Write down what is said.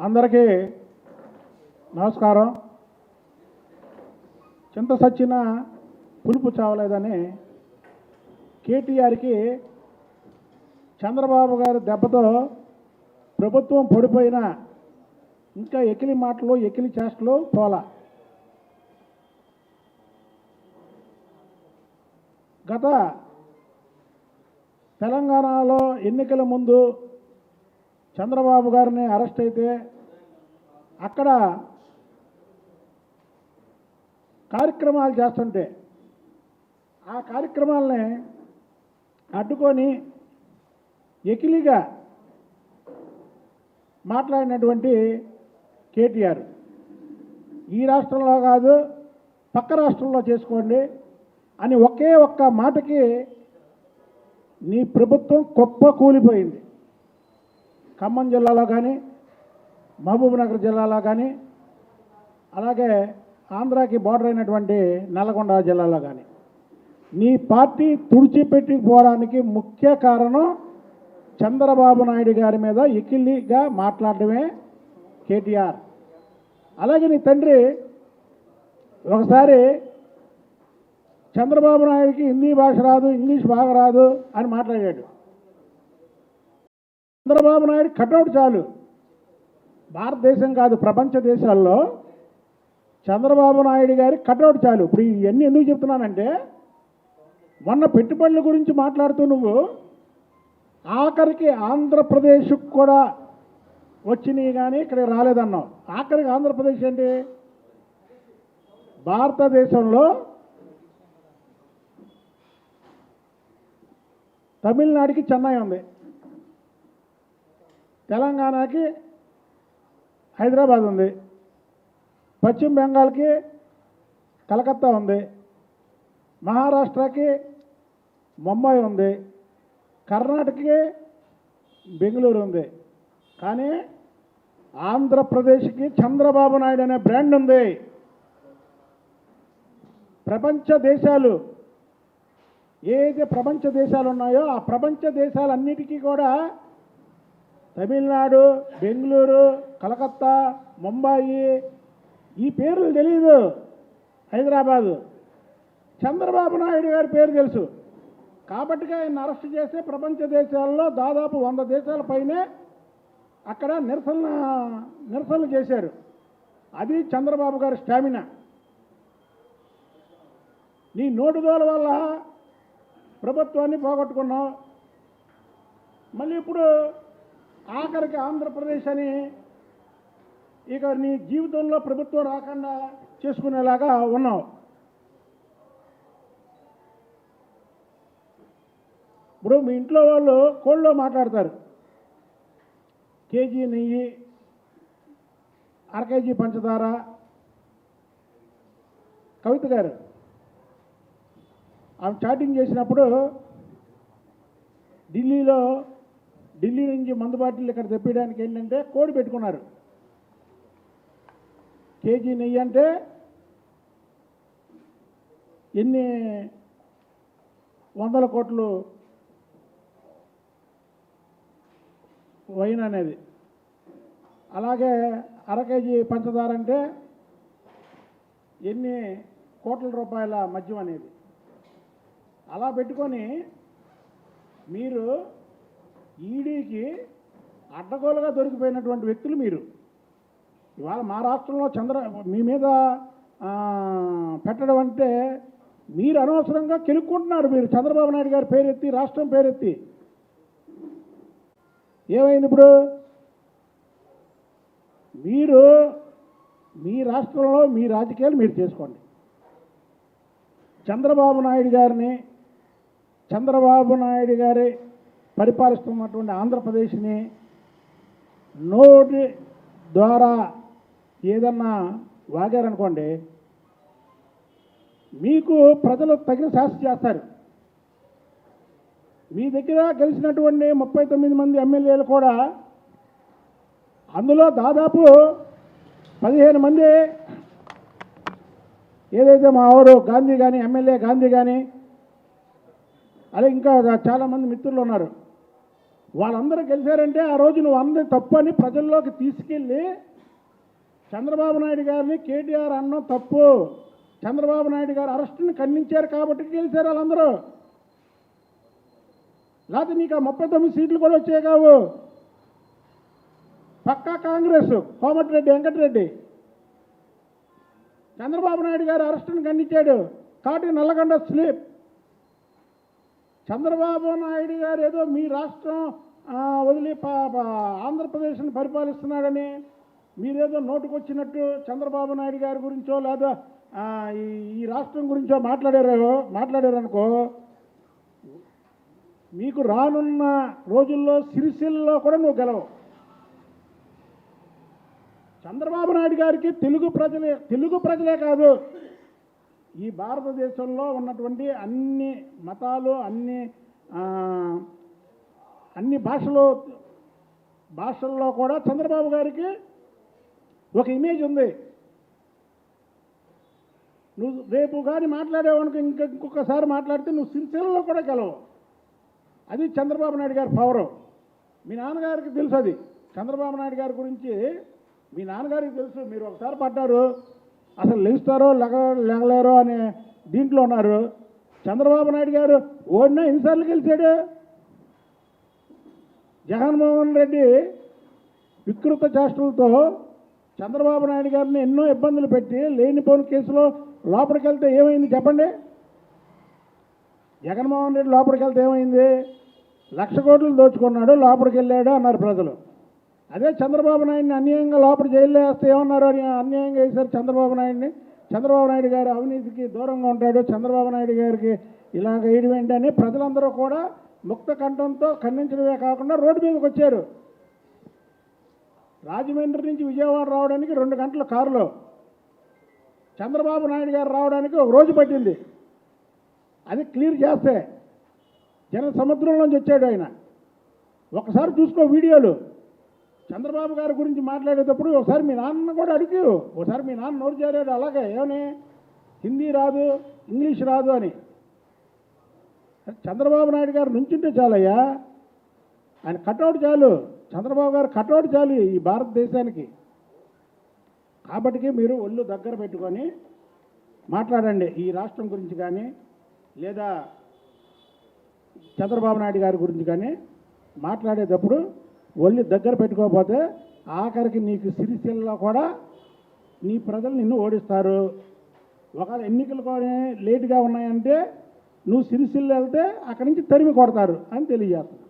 అందరికీ నమస్కారం. చింత సచ్చిన పులుపు చావలేదని కేటీఆర్కి చంద్రబాబు గారి దెబ్బతో ప్రభుత్వం పడిపోయిన ఇంకా ఎకిలి మాటలు ఎకిలి చేష్టలు పోలా. గత తెలంగాణలో ఎన్నికల ముందు చంద్రబాబు గారిని అరెస్ట్ అయితే అక్కడ కార్యక్రమాలు చేస్తుంటే ఆ కార్యక్రమాలని అడ్డుకొని ఎకిలిగా మాట్లాడినటువంటి కేటీఆర్ ఈ రాష్ట్రంలో కాదు పక్క రాష్ట్రంలో చేసుకోండి అని ఒకే ఒక్క మాటకి నీ ప్రభుత్వం కుప్ప కూలిపోయింది. ఖమ్మం జిల్లాలో కానీ మహబూబ్నగర్ జిల్లాలో కానీ అలాగే ఆంధ్రాకి బార్డర్ అయినటువంటి నల్గొండ జిల్లాలో కానీ నీ పార్టీ తుడిచిపెట్టుకుపోవడానికి ముఖ్య కారణం చంద్రబాబు నాయుడు గారి మీద ఎకిలిగా మాట్లాడటమే కేటీఆర్. అలాగే నీ తండ్రి ఒకసారి చంద్రబాబు నాయుడికి హిందీ భాష రాదు, ఇంగ్లీష్ బాగా రాదు అని మాట్లాడాడు. చంద్రబాబు నాయుడు కటౌట్ చాలు, భారతదేశం కాదు ప్రపంచ దేశాల్లో చంద్రబాబు నాయుడు గారి కటౌట్ చాలు. ఇప్పుడు ఇవన్నీ ఎందుకు చెప్తున్నానంటే మొన్న పెట్టుబడుల గురించి మాట్లాడుతూ నువ్వు ఆఖరికి ఆంధ్రప్రదేశ్కి కూడా వచ్చినాయి కానీ ఇక్కడ రాలేదన్నావు. ఆఖరికి ఆంధ్రప్రదేశ్ ఏంటి? భారతదేశంలో తమిళనాడుకి చెన్నై ఉంది, తెలంగాణకి హైదరాబాద్ ఉంది, పశ్చిమ బెంగాల్కి కలకత్తా ఉంది, మహారాష్ట్రకి ముంబై ఉంది, కర్ణాటకకి బెంగళూరు ఉంది. కానీ ఆంధ్రప్రదేశ్కి చంద్రబాబు నాయుడు అనే బ్రాండ్ ఉంది. ప్రపంచ దేశాలు ఏదైతే ప్రపంచ దేశాలు ఉన్నాయో ఆ ప్రపంచ దేశాలన్నిటికీ కూడా తమిళనాడు, బెంగళూరు, కలకత్తా, ముంబాయి ఈ పేర్లు తెలీదు. హైదరాబాదు చంద్రబాబు నాయుడు గారి పేరు తెలుసు కాబట్టి ఆయన అరెస్ట్ చేస్తే ప్రపంచ దేశాల్లో దాదాపు 100 దేశాల పైనే అక్కడ నిరసనలు చేశారు. అది చంద్రబాబు గారి స్టామినా. నీ నోటుదోల వల్ల ప్రభుత్వాన్ని పోగొట్టుకున్నావు. మళ్ళీ ఇప్పుడు ఆఖరికి ఆంధ్రప్రదేశ్ అని ఇక నీ జీవితంలో ప్రభుత్వం రాకుండా చేసుకునేలాగా ఉన్నావు. ఇప్పుడు మీ ఇంట్లో వాళ్ళు కోళ్ళలో మాట్లాడతారు, కేజీ నెయ్యి, అర కేజీ పంచదార. కవిత గారు ఆమె చాటింగ్ చేసినప్పుడు ఢిల్లీ నుంచి మందు బాటిల్ ఇక్కడ తెప్పించడానికి ఏంటంటే కోడి పెట్టుకున్నారు. కేజీ నెయ్యి అంటే ఎన్ని 100 కోట్లు వైన్ అనేది, అలాగే అర కేజీ పంచదార అంటే ఎన్ని కోట్ల రూపాయల మద్యం అనేది. అలా పెట్టుకొని మీరు ఈడీకి అడ్డగోలుగా దొరికిపోయినటువంటి వ్యక్తులు మీరు. ఇవాళ మా రాష్ట్రంలో మీ మీద పెట్టడం అంటే మీరు అనవసరంగా కెలుక్కుంటున్నారు. మీరు చంద్రబాబు నాయుడు గారి పేరెత్తి, రాష్ట్రం పేరెత్తి. ఏమైంది ఇప్పుడు? మీరు మీ రాష్ట్రంలో మీ రాజకీయాలు మీరు చేసుకోండి. చంద్రబాబు నాయుడు గారి పరిపాలిస్తున్నటువంటి ఆంధ్రప్రదేశ్ని నోటి ద్వారా ఏదన్నా వాగారనుకోండి, మీకు ప్రజలు తగిన శాస్తి చేస్తారు. మీ దగ్గర గెలిచినటువంటి 39 మంది ఎమ్మెల్యేలు కూడా అందులో దాదాపు 15 మంది ఏదైతే మా ఆవిడ గాంధీ కానీ, ఎమ్మెల్యే గాంధీ కానీ, అలాగే ఇంకా చాలామంది మిత్రులు ఉన్నారు. వాళ్ళందరూ గెలిచారంటే ఆ రోజు నువ్వు అందరి తప్పు అని ప్రజల్లోకి తీసుకెళ్ళి చంద్రబాబు నాయుడు గారిని కేటీఆర్ అన్నం తప్పు, చంద్రబాబు నాయుడు గారు అరెస్టుని ఖండించారు కాబట్టి గెలిచారు వాళ్ళందరూ. లేకపోతే నీకు ఆ 39 సీట్లు కూడా వచ్చాయి కావు. పక్కా కాంగ్రెస్, కోమటిరెడ్డి వెంకటరెడ్డి చంద్రబాబు నాయుడు గారు అరెస్టుని ఖండించాడు కాబట్టి నల్లగొండ స్లీప్. చంద్రబాబు నాయుడు గారు ఏదో మీ రాష్ట్రం వదిలి ఆంధ్రప్రదేశ్ని పరిపాలిస్తున్నాడని మీరేదో నోటుకొచ్చినట్టు చంద్రబాబు నాయుడు గారి గురించో లేదా ఈ రాష్ట్రం గురించో మాట్లాడారనుకో, మీకు రానున్న రోజుల్లో సిరిసిల్లలో కూడా నువ్వు గెలవు. చంద్రబాబు నాయుడు గారికి తెలుగు ప్రజలే కాదు, ఈ భారతదేశంలో ఉన్నటువంటి అన్ని మతాలు, అన్ని భాషల్లో కూడా చంద్రబాబు గారికి ఒక ఇమేజ్ ఉంది. నువ్వు రేపు కానీ మాట్లాడేవానికి ఇంకొకసారి మాట్లాడితే నువ్వు సిరిసిల్లలో కూడా గెలవు. అది చంద్రబాబు నాయుడు గారి పవరు. మీ నాన్నగారికి తెలుసు అది. చంద్రబాబు నాయుడు గారి గురించి మీ నాన్నగారికి తెలుసు. మీరు ఒకసారి పడ్డారు, అసలు లెగుస్తారో లెగలేరో అనే దీంట్లో ఉన్నారు. చంద్రబాబు నాయుడు గారు ఓడినా ఎన్నిసార్లు గెలిచాడు? జగన్మోహన్ రెడ్డి వికృత చేష్టలతో చంద్రబాబు నాయుడు గారిని ఎన్నో ఇబ్బందులు పెట్టి లేనిపోని కేసులో లోపలికి వెళ్తే ఏమైంది చెప్పండి? జగన్మోహన్ రెడ్డి లోపలికి వెళ్తే ఏమైంది? 1,00,000 కోట్లు దోచుకున్నాడు, లోపలికి వెళ్ళాడు అన్నారు ప్రజలు. అదే చంద్రబాబు నాయుడిని అన్యాయంగా లోపల జైల్లో వేస్తే ఏమన్నారు? అని అన్యాయంగా వేశారు చంద్రబాబు నాయుడిని. చంద్రబాబు నాయుడు గారు అవినీతికి దూరంగా ఉంటాడు, చంద్రబాబు నాయుడు గారికి ఇలాగ వేయడం ఏంటని ప్రజలందరూ కూడా ముక్త కంఠంతో ఖండించడమే కాకుండా రోడ్డు మీదకి వచ్చారు. రాజమండ్రి నుంచి విజయవాడ రావడానికి 2 గంటల కారులో, చంద్రబాబు నాయుడు గారు రావడానికి 1 రోజు పట్టింది. అది క్లియర్ చేస్తే జన సముద్రంలోంచి వచ్చాడు ఆయన. ఒకసారి చూసుకో వీడియోలు. చంద్రబాబు గారి గురించి మాట్లాడేటప్పుడు ఒకసారి మీ నాన్న కూడా అడిగి, ఒకసారి మీ నాన్న నోరు చేరాడు అలాగే, ఏమని హిందీ రాదు, ఇంగ్లీష్ రాదు అని. చంద్రబాబు నాయుడు గారు నుంచుంటే చాలయ్యా, ఆయన కటౌట్ చాలు, చంద్రబాబు గారు కటౌట్ చాలు ఈ భారతదేశానికి. కాబట్టి మీరు ఒళ్ళు దగ్గర పెట్టుకొని మాట్లాడండి. ఈ రాష్ట్రం గురించి కానీ లేదా చంద్రబాబు నాయుడు గారి గురించి కానీ మాట్లాడేటప్పుడు ఒళ్ళు దగ్గర పెట్టుకోకపోతే ఆఖరికి నీకు సిరిసిల్లలో కూడా నీ ప్రజలు నిన్ను ఓడిస్తారు. ఒకవేళ ఎన్నికలు కూడా లేటుగా ఉన్నాయంటే నువ్వు సిరిసిల్ల వెళ్తే అక్కడి నుంచి తరిమి కొడతారు అని తెలియజేస్తుంది.